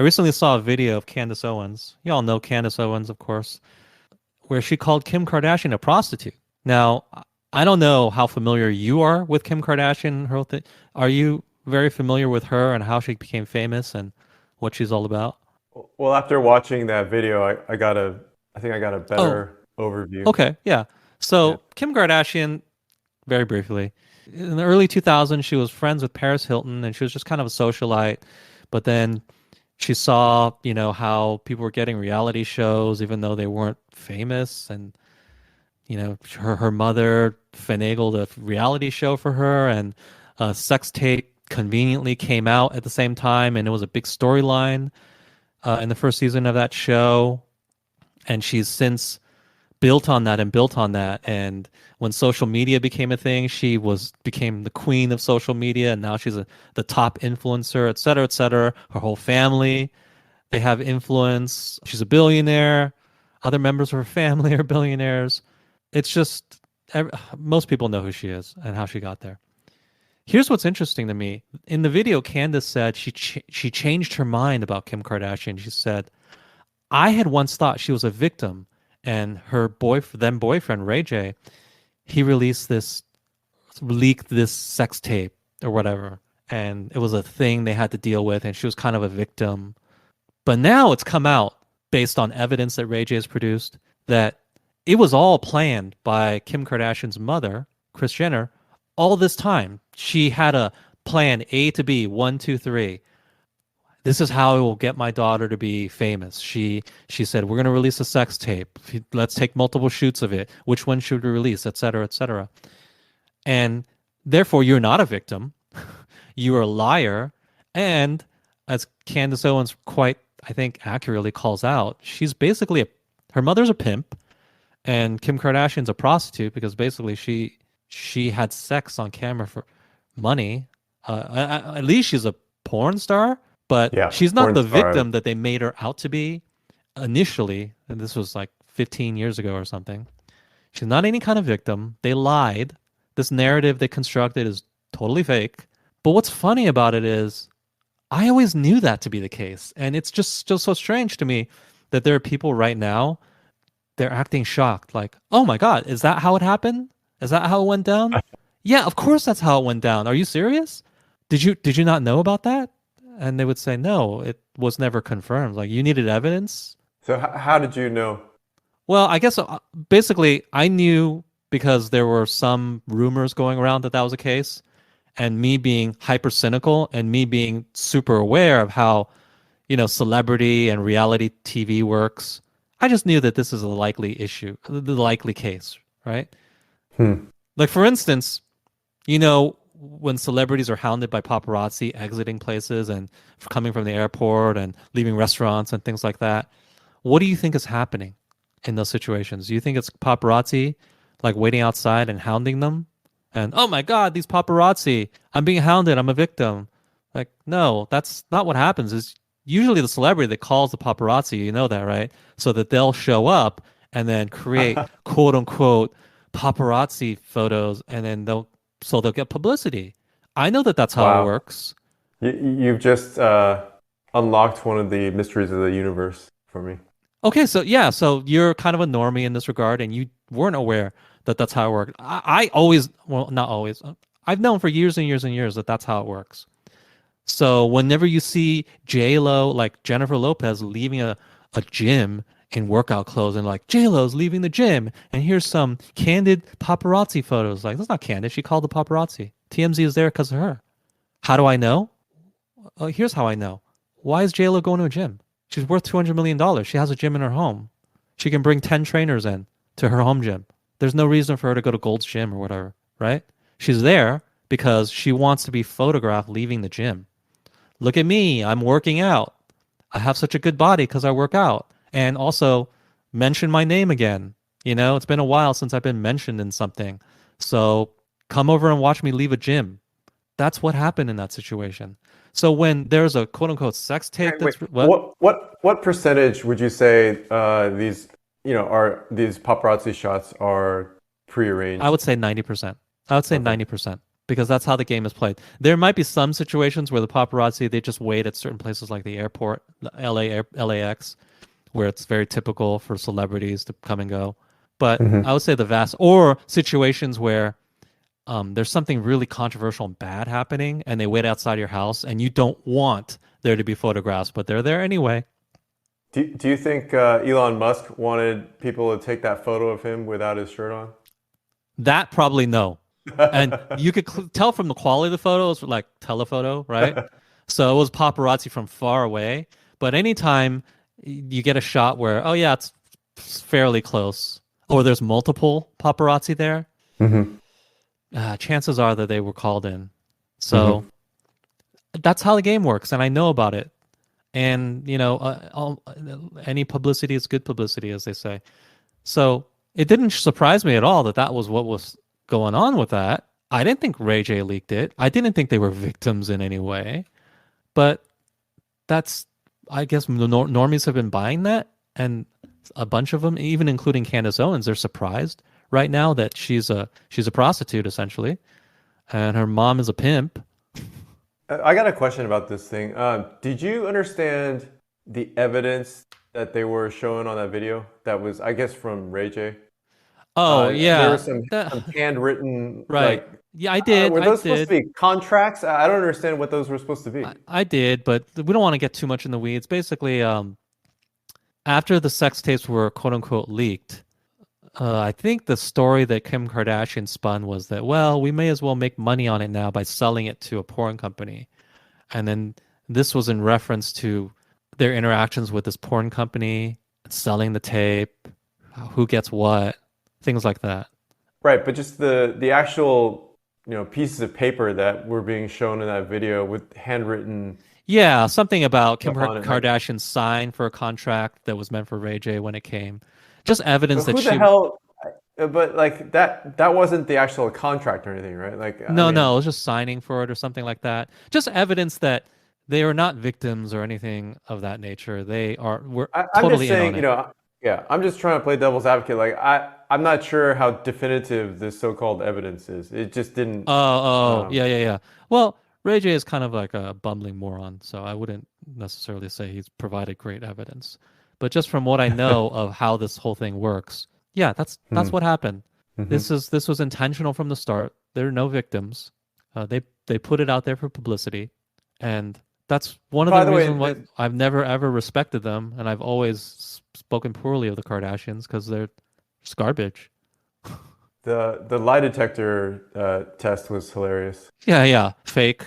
I recently saw a video of Candace Owens. You all know Candace Owens, of course, where she called Kim Kardashian a prostitute. Now, I don't know how familiar you are with Kim Kardashian and her whole thing. Are you very familiar with her and how she became famous and what she's all about? Well, after watching that video, I think I got a Oh, better overview. okay, yeah. Yeah. So Kim Kardashian, very briefly, in the early 2000s, she was friends with Paris Hilton, and she was just kind of a socialite. But then she saw, how people were getting reality shows, even though they weren't famous, and her mother finagled a reality show for her, and a sex tape conveniently came out at the same time, and it was a big storyline in the first season of that show. And she's since built on that and built on that. And when social media became a thing, became the queen of social media, and now she's the top influencer, et cetera, et cetera. Her whole family, they have influence. She's a billionaire. Other members of her family are billionaires. It's just most people know who she is and how she got there. Here's what's interesting to me. In the video, Candace said she changed her mind about Kim Kardashian. She said, "I had once thought she was a victim, and her then boyfriend Ray J, he leaked this sex tape or whatever, and it was a thing they had to deal with, and she was kind of a victim. But now it's come out based on evidence that Ray J has produced that it was all planned by Kim Kardashian's mother, Kris Jenner, all this time. She had a plan A to B, one, two, three. This is how I will get my daughter to be famous. She said, we're going to release a sex tape. Let's take multiple shoots of it. Which one should we release, et cetera, et cetera. And therefore, you're not a victim. You're a liar. And as Candace Owens quite, I think, accurately calls out, she's basically her mother's a pimp, and Kim Kardashian's a prostitute because basically she had sex on camera for money. At least she's a porn star, but Yeah, she's not porn the star. victim that they made her out to be initially. And this was like 15 years ago or something. She's not any kind of victim. They lied. This narrative they constructed is totally fake. But what's funny about it is I always knew that to be the case. And it's just still so strange to me that there are people right now, they're acting shocked. Like, oh my God, is that how it happened? Is that how it went down? Yeah, of course that's how it went down. Are you serious? Did you not know about that? And they would say, no, it was never confirmed. Like, you needed evidence. So how did you know? Well, I guess basically I knew because there were some rumors going around that that was the case. And me being hyper cynical and me being super aware of how, celebrity and reality TV works, I just knew that this is a likely issue, the likely case, right? Hmm. Like, for instance, when celebrities are hounded by paparazzi exiting places and coming from the airport and leaving restaurants and things like that, what do you think is happening in those situations? Do you think it's paparazzi like waiting outside and hounding them? And oh my God, these paparazzi, I'm being hounded, I'm a victim. Like, no, that's not what happens. Is usually the celebrity that calls the paparazzi, you know that, right? So that they'll show up and then create quote unquote paparazzi photos and then they'll get publicity. I know that that's how it Wow. works. You've just unlocked one of the mysteries of the universe for me. Okay, so yeah, so you're kind of a normie in this regard, and you weren't aware that that's how it worked. I always, well, not always, I've known for years and years and years that that's how it works. So whenever you see J Lo, like Jennifer Lopez, leaving a gym in workout clothes, and like J Lo's leaving the gym, and here's some candid paparazzi photos. Like, that's not candid. She called the paparazzi. TMZ is there because of her. How do I know? Here's how I know. Why is J Lo going to a gym? She's worth $200 million. She has a gym in her home. She can bring 10 trainers in to her home gym. There's no reason for her to go to Gold's Gym or whatever, right? She's there because she wants to be photographed leaving the gym. Look at me. I'm working out. I have such a good body because I work out. And also mention my name again. It's been a while since I've been mentioned in something. So come over and watch me leave a gym. That's what happened in that situation. So when there's a quote unquote sex tape Wait, that's what? what percentage would you say these are these paparazzi shots are I prearranged? would say 90%. I would say Okay. 90% because that's how the game is played. There might be some situations where the paparazzi they just wait at certain places like the airport, the LAX, where it's very typical for celebrities to come and go. But Hmm. I would say the vast or situations where there's something really controversial and bad happening, and they wait outside your house, and you don't want there to be photographs, but they're there anyway. Do you think Elon Musk wanted people to take that photo of him without his shirt on? That probably no. And you could tell from the quality of the photos, like telephoto, right? So it was paparazzi from far away. But anytime you get a shot where, oh yeah, it's fairly close, or there's multiple paparazzi there, Hmm. chances are that they were called in. So Hmm. that's how the game works, and I know about it. And any publicity is good publicity, as they say. So it didn't surprise me at all that that was what was going on with that. I didn't think Ray J leaked it. I didn't think they were victims in any way. But that's, I guess, the normies have been buying that, and a bunch of them, even including Candace Owens, they're surprised right now that she's a prostitute essentially, and her mom is a pimp. I got a question about this thing. Did you understand the evidence that they were showing on that video? That was, I guess, from Ray J. Oh There yeah, was some that handwritten, right. like, Yeah, I did. were I those supposed to did. be contracts? I don't understand what those were supposed to I, be. I did, but we don't want to get too much in the weeds. Basically, after the sex tapes were quote unquote leaked, I think the story that Kim Kardashian spun was that, well, we may as well make money on it now by selling it to a porn company. And then this was in reference to their interactions with this porn company, selling the tape, who gets what, things like that. Right, but just the actual, pieces of paper that were being shown in that video with handwritten Yeah, something about Kim stuff on it, like, Kardashian signed for a contract that was meant for Ray J when it came. Just evidence but that who the she, hell? But like that wasn't the actual contract or anything, right? Like, I no, mean, no, it was just signing for it or something like that. Just evidence that they are not victims or anything of that nature. We're I'm just totally in saying, on it. yeah, I'm just trying to play devil's advocate. Like, I'm not sure how definitive this so-called evidence is. It just didn't. Yeah, Um, yeah, yeah. Well, Ray J is kind of like a bumbling moron, so I wouldn't necessarily say he's provided great evidence. But just from what I know of how this whole thing works, yeah, that's hmm, what happened. hmm. This was intentional from the start. There are no victims. They put it out there for publicity, and that's one of the By the way, reasons why I've never ever respected them, and I've always spoken poorly of the Kardashians because they're just garbage. the lie detector test was hilarious. Yeah, yeah, fake,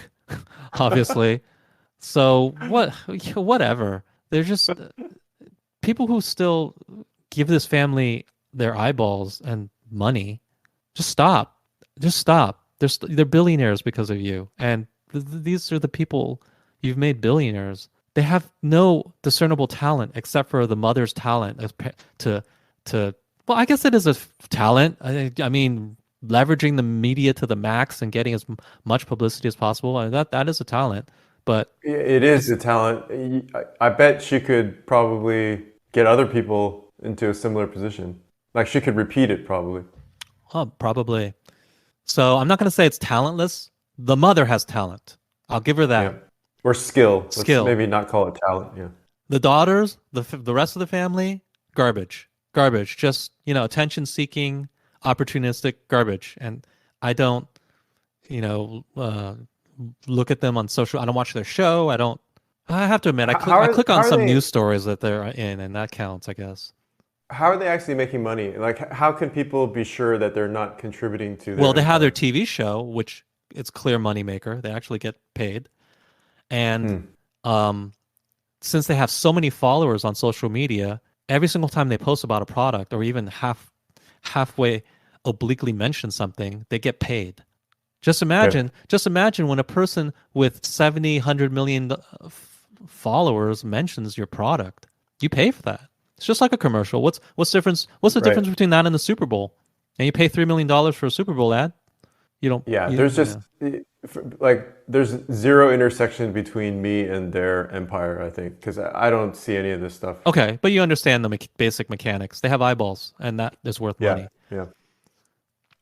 obviously. So whatever. They're just people who still give this family their eyeballs and money. Just stop. Just stop. They're billionaires because of you, and these are the people you've made billionaires. They have no discernible talent except for the mother's talent to to. Well, I guess it is a talent. I mean, leveraging the media to the max and getting as much publicity as possible. That is a talent. But It is it's a talent. I bet she could probably get other people into a similar position. Like, she could repeat it probably. probably. So I'm not going to say it's talentless. The mother has talent. I'll give her Yeah. that. Or skill. Let's Skill. maybe not call it talent. Yeah. The daughters, the rest of the family, garbage. Garbage. Just, attention seeking, opportunistic garbage. And I don't, you know, uh, look at them on social. I don't watch their show. I have to admit, I click How on are some they news stories that they're in, and that counts, I guess. how are they actually making money? Like, how can people be sure that they're not contributing to Well, their they have their empire? TV show, which it's clear moneymaker. They actually get paid. And Hmm. um, since they have so many followers on social media, every single time they post about a product or even halfway obliquely mention something, they get paid. Okay. Just imagine when a person with 70, 100 million followers mentions your product. You pay for that. It's just like a commercial. What's the Right. difference between that and the Super Bowl? And you pay $3 million for a Super Bowl ad? You don't Yeah. you There's just yeah. like there's zero intersection between me and their empire, I think, because I don't see any of this stuff. Okay, but you understand the basic mechanics. They have eyeballs and that is worth Yeah. money. Yeah.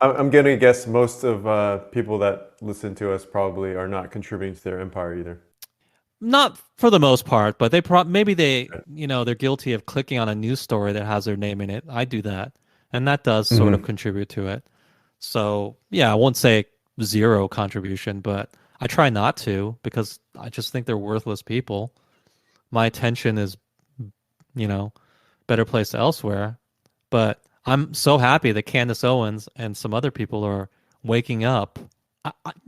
I'm gonna guess most of people that listen to us probably are not contributing to their empire either. Not for the most part, but maybe they're guilty of clicking on a news story that has their name in it. I do that, and that does sort of Hmm. contribute to it. So yeah, I won't say zero contribution, but I try not to because I just think they're worthless people. My attention is, you know, better placed elsewhere. But I'm so happy that Candace Owens and some other people are waking up.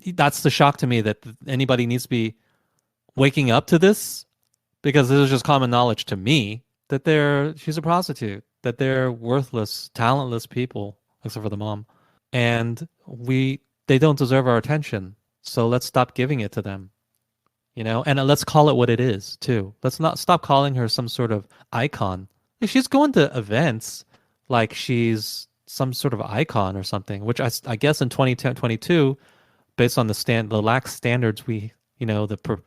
That's the shock to me that anybody needs to be waking up to this because this is just common knowledge to me that she's a prostitute, that they're worthless, talentless people, except for the mom. And they don't deserve our attention. So let's stop giving it to them, and let's call it what it is too. Let's not stop calling her some sort of icon. If she's going to events like she's some sort of icon or something, which I guess in 2022, based on the lax standards the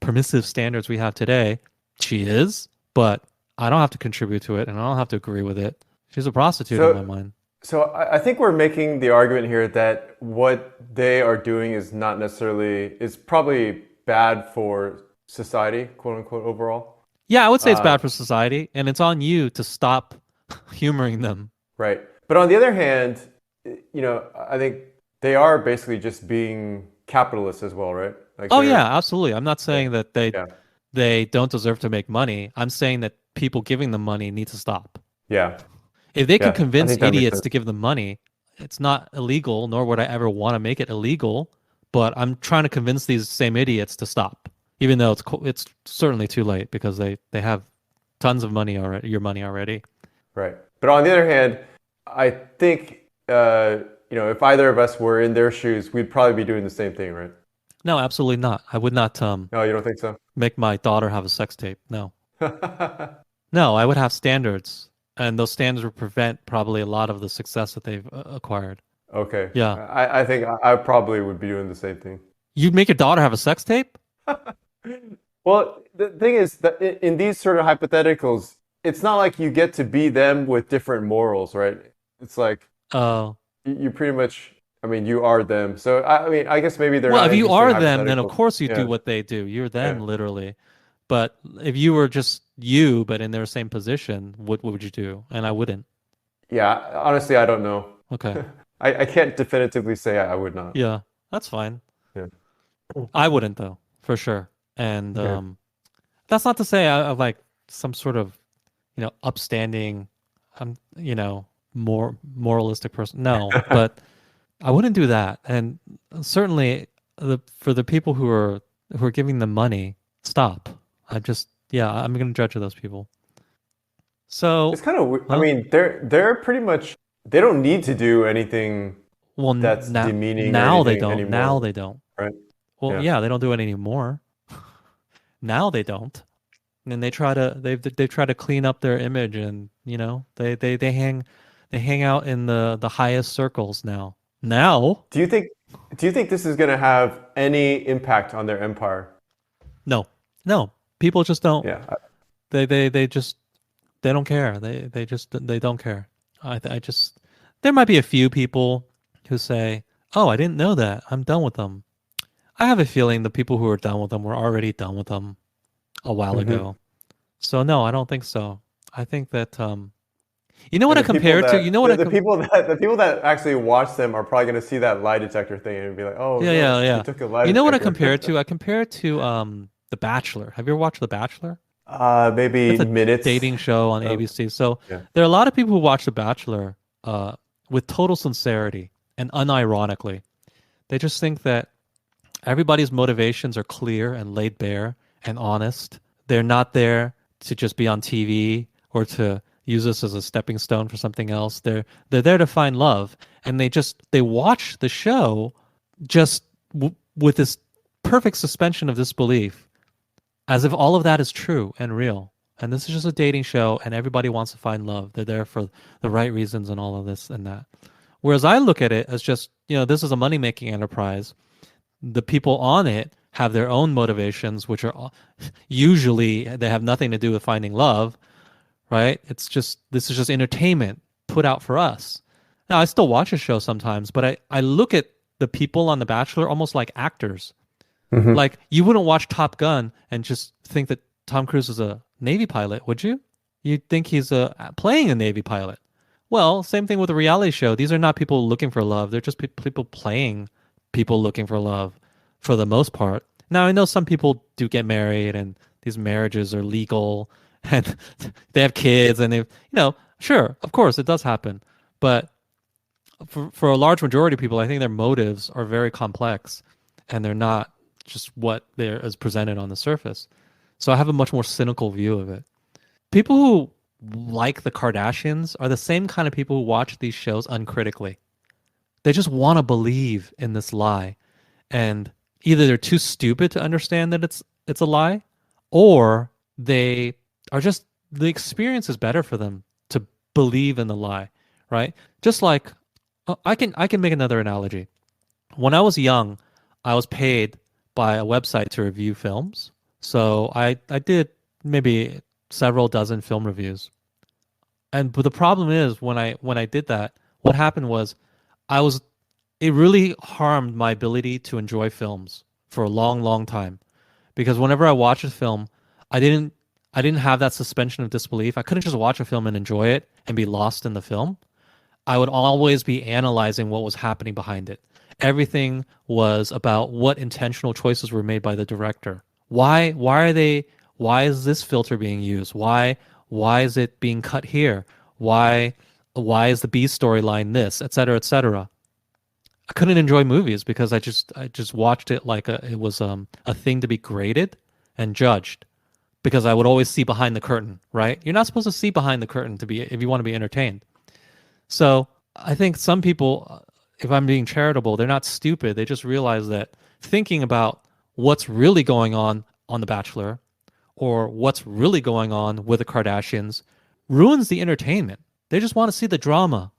permissive standards we have today, she is, but I don't have to contribute to it and I don't have to agree with it. She's a prostitute in my So, mind. so I think we're making the argument here that what they are doing is not necessarily, it's probably bad for society, quote unquote, overall. Yeah, I would say it's Uh, bad for society, and it's on you to stop humoring them. right. But on the other hand, I think they are basically just being capitalists as well, right? Like Oh they're, yeah, absolutely. I'm not yeah, saying that they yeah, they don't deserve to make money. I'm saying that people giving them money need to stop. yeah, If they can yeah. I convince think that makes idiots sense. to give them money, it's not illegal, nor would I ever want to make it illegal. But I'm trying to convince these same idiots to stop, even though it's certainly too late because they have tons of money already, your money already. Right. But on the other hand, I think, if either of us were in their shoes, we'd probably be doing the same thing, right? No, absolutely not. I would not No, you don't think so? make my daughter have a sex tape. No. No, I would have standards, and those standards would prevent probably a lot of the success that they've acquired. Okay. Yeah. I think I probably would be doing the same thing. You'd make your daughter have a sex tape? Well, the thing is that in these sort of hypotheticals, it's not like you get to be them with different morals, right? It's like Oh. you pretty much, I mean, you are them. So I mean, I guess maybe they're Well, not if you interesting are them, then of hypotheticals. course you do Yeah, what they do. You're them, yeah, literally. But if you were just you, but in their same position, what would you do? And I wouldn't. yeah. Honestly, I don't know. Okay. I can't definitively say I would not. Yeah, that's fine. Yeah. I wouldn't though, for sure. And Okay. that's not to say I'm like some sort of, upstanding, more moralistic person. No, but I wouldn't do that. And certainly for the people who are giving them money, stop. Yeah, I'm gonna judge those people. It's So, kind of, I huh? mean, they're pretty much, they don't need to do anything Well, that's now demeaning or now they anything don't. Now anymore, they don't. right? Well, Yeah. yeah, they don't do it anymore. Now they don't. And they try to clean up their image, and they hang out in the highest circles now. Now, Do you think do you think this is going to have any impact on their empire? no, no, people just don't. Yeah. They just they don't care. They don't care. I just there might be a few people who say, "Oh, I didn't know that. I'm done with them." I have a feeling the people who are done with them were already done with them a while Hmm. ago. So no, I don't think so. I think that you know what And I the people compare it to? You that know what the people that actually watch them are probably going to see that lie detector thing and be like, "Oh Yeah, no, yeah, she yeah. took a lie You know what I detector." compare it to? I compare it to The Bachelor. Have you ever watched The Bachelor? Maybe It's a minutes dating show on of ABC. So yeah. there are a lot of people who watch The Bachelor with total sincerity and unironically. They just think that everybody's motivations are clear and laid bare and honest. They're not there to just be on TV or to use this as a stepping stone for something else. They're there to find love, and they watch the show just with this perfect suspension of disbelief, as if all of that is true and real. And this is just a dating show, and everybody wants to find love. They're there for the right reasons and all of this and that. Whereas I look at it as just, this is a money making enterprise. The people on it have their own motivations, which are usually they have nothing to do with finding love, right? This is just entertainment put out for us. Now, I still watch a show sometimes, but I look at the people on The Bachelor almost like actors. Hmm. Like, you wouldn't watch Top Gun and just think that Tom Cruise is a Navy pilot, would you? You'd think he's playing a Navy pilot. Well, same thing with a reality show. These are not people looking for love. They're just people playing people looking for love for the most part. Now, I know some people do get married and these marriages are legal and they have kids and sure, of course, it does happen. But for a large majority of people, I think their motives are very complex and they're not just what they're as presented on the surface. So I have a much more cynical view of it. People who like the Kardashians are the same kind of people who watch these shows uncritically. They just want to believe in this lie. And either they're too stupid to understand that it's a lie, or they are just the experience is better for them to believe in the lie, right? Just like I can make another analogy. When I was young, I was paid by a website to review films. So I did maybe several dozen film reviews. And but the problem is when I did that, what happened was I was it really harmed my ability to enjoy films for a long, long time. Because whenever I watched a film, I didn't I didn't have that suspension of disbelief. I couldn't just watch a film and enjoy it and be lost in the film. I would always be analyzing what was happening behind it. Everything was about what intentional choices were made by the director. Why is this filter being used? Why is it being cut here? Why why is the B storyline this, et cetera, et cetera. I couldn't enjoy movies because I just watched it like it was a thing to be graded and judged because I would always see behind the curtain, right? You're not supposed to see behind the curtain to be if you want to be entertained. So I think some people, if I'm being charitable, they're not stupid. They just realize that thinking about what's really going on The Bachelor or what's really going on with the Kardashians ruins the entertainment. They just want to see the drama.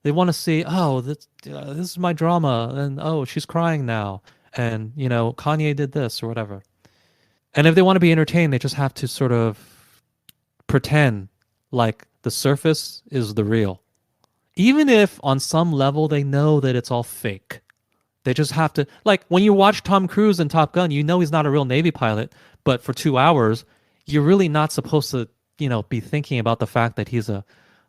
They want to see, oh, this is my drama, and oh, she's crying now, and Kanye did this or whatever. And if they want to be entertained, they just have to sort of pretend like the surface is the real. Even if on some level they know that it's all fake. They just have to, like when you watch Tom Cruise in Top Gun, you know he's not a real Navy pilot, but for 2 hours, you're really not supposed to, be thinking about the fact that he's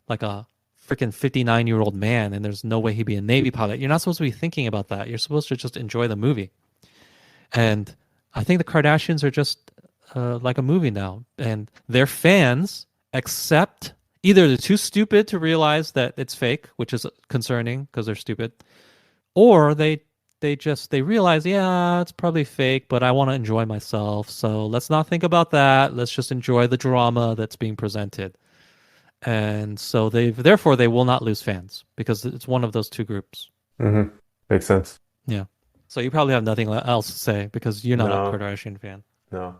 like a freaking 59-year-old man and there's no way he'd be a Navy pilot. You're not supposed to be thinking about that. You're supposed to just enjoy the movie. And I think the Kardashians are just like a movie now. And their fans accept either they're too stupid to realize that it's fake, which is concerning because they're stupid, or they realize, yeah, it's probably fake, but I want to enjoy myself. So let's not think about that. Let's just enjoy the drama that's being presented. And so therefore they will not lose fans because it's one of those two groups. Hmm. Makes sense. Yeah. So you probably have nothing else to say because you're not a No, Kardashian fan. no.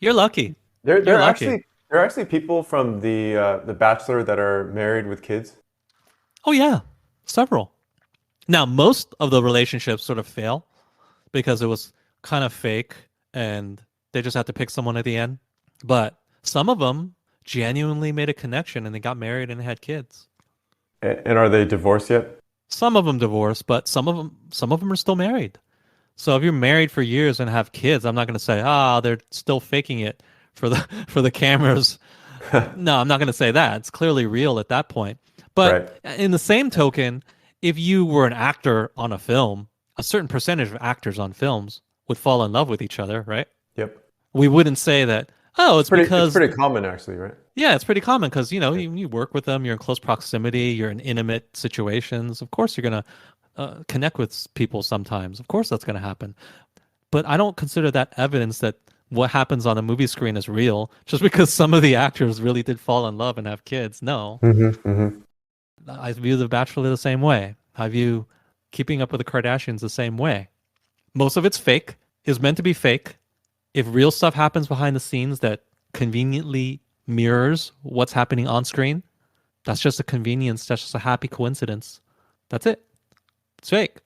You're lucky. There, You're there are lucky. actually people from the Bachelor that are married with kids. Oh yeah, several. Now most of the relationships sort of fail because it was kind of fake and they just had to pick someone at the end. But some of them genuinely made a connection and they got married and had kids. And are they divorced yet? Some of them divorced, but some of them are still married. So if you're married for years and have kids, I'm not going to say, they're still faking it for the for the cameras. No, I'm not going to say that. It's clearly real at that point. Right. But in the same token, if you were an actor on a film, a certain percentage of actors on films would fall in love with each other, right? Yep. We wouldn't say that, oh, it's It's because, pretty common actually, right? yeah, it's pretty common because, Yeah. you work with them, you're in close proximity, you're in intimate situations. Of course, you're going to connect with people sometimes. Of course, that's going to happen. But I don't consider that evidence that what happens on a movie screen is real just because some of the actors really did fall in love and have kids. No, Hmm. Hmm. I view The Bachelor the same way. I view Keeping Up with the Kardashians the same way. Most of it's fake, is meant to be fake. If real stuff happens behind the scenes that conveniently mirrors what's happening on screen, that's just a convenience. That's just a happy coincidence. That's it. It's fake.